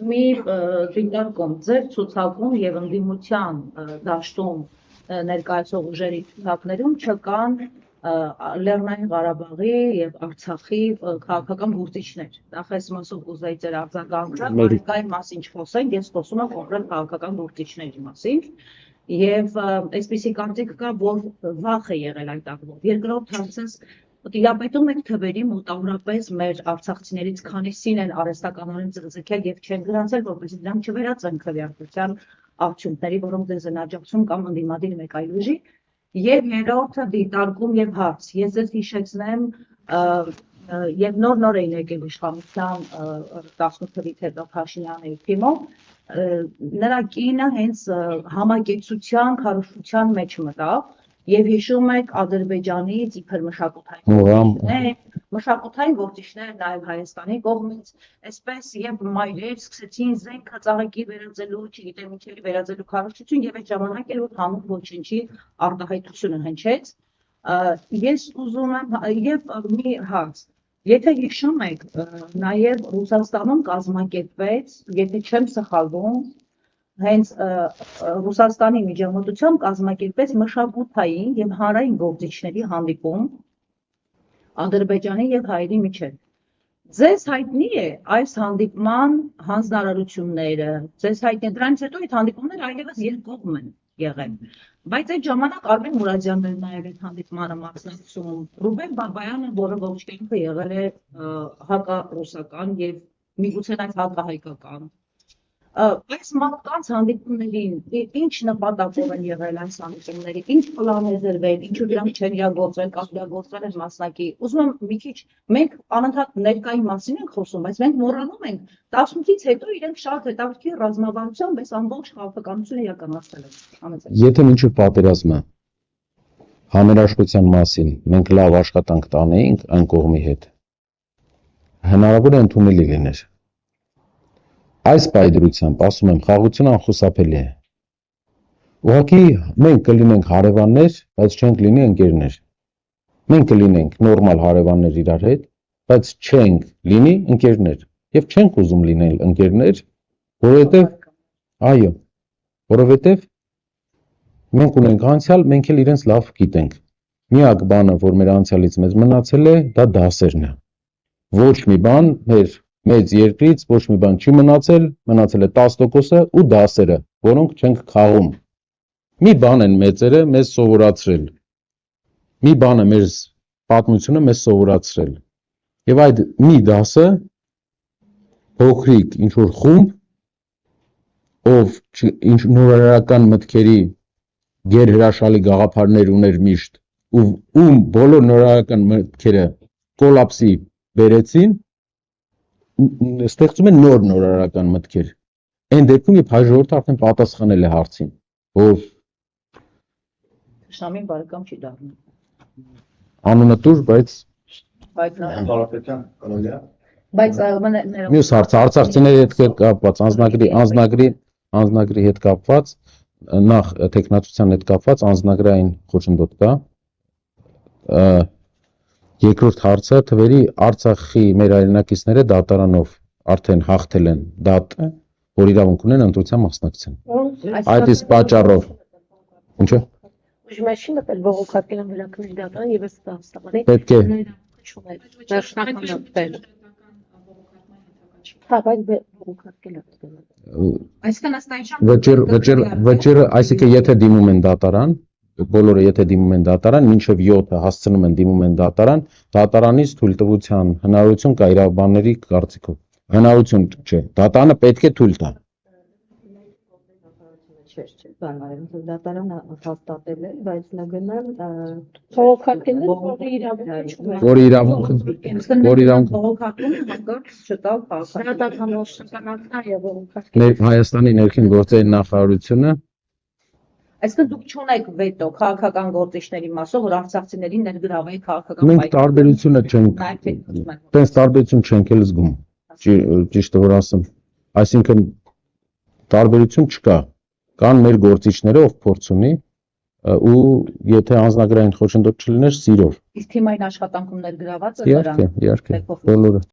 Մի դիտարկում ձեր ցուցակում եւ ընդդիմության դաշտում ներկայացող ուժերի ցուցակներում չկան Լեռնային Ղարաբաղի եւ Արցախի քաղաքական գործիչներ։ Նախ մասով կուզեի ձեր արձագանքը, ներկայի մասին չխոսենք, ես խոսում եմ կոնկրետ քաղաքական գործիչների մասին։ Եվ այսպիսի կարծիք կա, որ վախ է եղել այդ ակտով։ Երկրորդ հարցս տիրապետում եք թվերի մոտավորապես մեր արցախցիներից քանիսին են արհեստականորեն ձգձգել եւ չեն գրանցել, որպեսզի դրանք չվերածեն քվեարկության արդյունքների, որոնք դες են աջակցում կամ ընդդիմադիր մեկ այլ ուժի։ Եվ երրորդը դիտարկում եւ հարց։ Ես ձեզ հիշեցնեմ եւ նոր էին եկել իշխանության 18 թվականից հետո Փաշինյանի թիմով, նրա կինը հենց համակեցության քարոզչության մեջ մտավ եւ հիշում եք Ադրբեջանից իբր մշակութային գործիչներ նաեւ Հայաստանի կողմից, այսպես եւ մայրեր սկսեցին զենքը ծաղիկի վերածելու, չգիտեմ ինչերի վերածելու քարոզչություն եւ այդ ժամանակ էլ որ հանուն ոչինչի արտահայտությունը հնչեց։ Ես ուզում եմ եւ մի հարց, եթե հիշում եք, նաեւ Ռուսաստանում կազմակերպվեց, եթե չեմ սխալվում, հենց Ռուսաստանի միջամտությամբ կազմակերպեց մշակութային եւ հանրային գործիչների հանդիպում Ադրբեջանի եւ հայերի միջեւ։ Ձեզ հայտնի է այս հանդիպման հանձնարարությունները, ձեզ հայտնի է դրանից հետո այդ հանդիպումները այլևս երկկողմ են եղել։ Բայց այդ ժամանակ Արմեն Մուրադյանն էր նաեւ այդ հանդիպմանը մասնակցում, Ռուբեն Բաբայանը, որը ողջ կյանքը եղել է հակառուսական եւ միգուցե նաեւ հակահայկական։ Այս մարդկանց հանդիպումներին ինչ նպատակով են եղել այս հանդիպումները, ինչ պլան է դրվել, ինչու դրանք չեն իրագործվել կամ իրագործվել են մասնակի։ Ուզում եմ մի քիչ մենք անընդհատ ներկայի մասին ենք խոսում, բայց մենք մոռանում ենք 18-ից հետո իրենք շատ հետաքրքիր ռազմավարությամբ այս ամբողջ քաղաքականությունը իրականացրել են։ Եթե մինչև պատերազմը համերաշխության մասին մենք լավ աշխատանք տանեինք այն կողմի հետ, հնարավոր է ընդունելի լիներ։ Այս պայդրությամբ, ասում եմ, խաղաղությունը անխուսափելի է։ Ուղղակի մենք կլինենք հարևաններ, բայց չենք լինի ընկերներ։ Մենք կլինենք նորմալ հարևաններ իրար հետ, բայց չենք լինի ընկերներ։ Եվ չենք ուզում լինել ընկերներ, որովհետև մենք ունենք անցյալ, մենք էլ իրենց լավ գիտենք։ Միակ բանը, որ մեր անցյալից մեզ մնացել է, դա դասերն է։ Ոչ մի բան մեծ երկրից ոչ մի բան չի մնացել է 10%-ը ու դասերը, որոնք չենք քաղում։ Մի բան են մեծերը մեզ սովորացրել։ Մի բան է մեր պատմությունը մեզ սովորացրել։ Եվ այդ մի դասը փոքրիկ ինչ որ խումբ, ով ինչ նորարարական մտքերի գերհրաշալի գաղափարներ ուներ միշտ, ում բոլոր նորարարական մտքերը կոլապսի բերեցին, ստեղծում են նոր նորարարական մտքեր։ Այն դեպքում երբ հայ ժողովուրդը արդեն պատասխանել է հարցին, որ Շամին բարեկամ չի դառնում։ Անունը տուր, բայց մյուս հարցը արցախցիների հետ կապված, անձնագրի հետ կապված, նախ տեխնացության հետ կապված անձնագրային խոչընդոտ կա։ Երկրորդ հարցը թվերի Արցախի մեր հայրենակիցները դատարանով արդեն հաղթել են դատը, որ իրավունք ունեն ընտրության մասնակցեն։ Այդ իսկ պատճառով ինչո՞։ Ուժմեշին մտել բողոքարկել են վերականգնի դատարան եւ ըստ հաստատանի պետք է վճիռը, այսինքն եթե դիմում են դատարան, բոլորը եթե դիմում են դատարան, մինչև 7-ը հասցնում են դիմում են դատարան, դատարանից թույլտվության հնարավորություն կա իրավաբանների կարծիքով։ Հնարավորություն չէ, դատարանը պետք է թույլ տա։ Դատարանը հաստատել է, բայց նգնան բողոքարկել են, որ իրավունք բողոքարկում հանկարծ չտալ Հայաստանի ներքին գործերի նախարարությունը Այսինքն դուք չունեք վետո քաղաքական գործիչների մասով, որ արցախցիներին ներգրավեի քաղաքական մենք տարբերությունը չենք, տենց տարբերություն չենք էլ զգում, ճիշտը որ ասեմ, այսինքն տարբերություն չկա, կան մեր գործիչները, ով փորձ ունի ու եթե անձնագրային խոչընդոտ չլիներ, սիրով։ Իսկ թիմային աշխատանքում ներգրաված է դրան։ Իհարկե, բոլորը։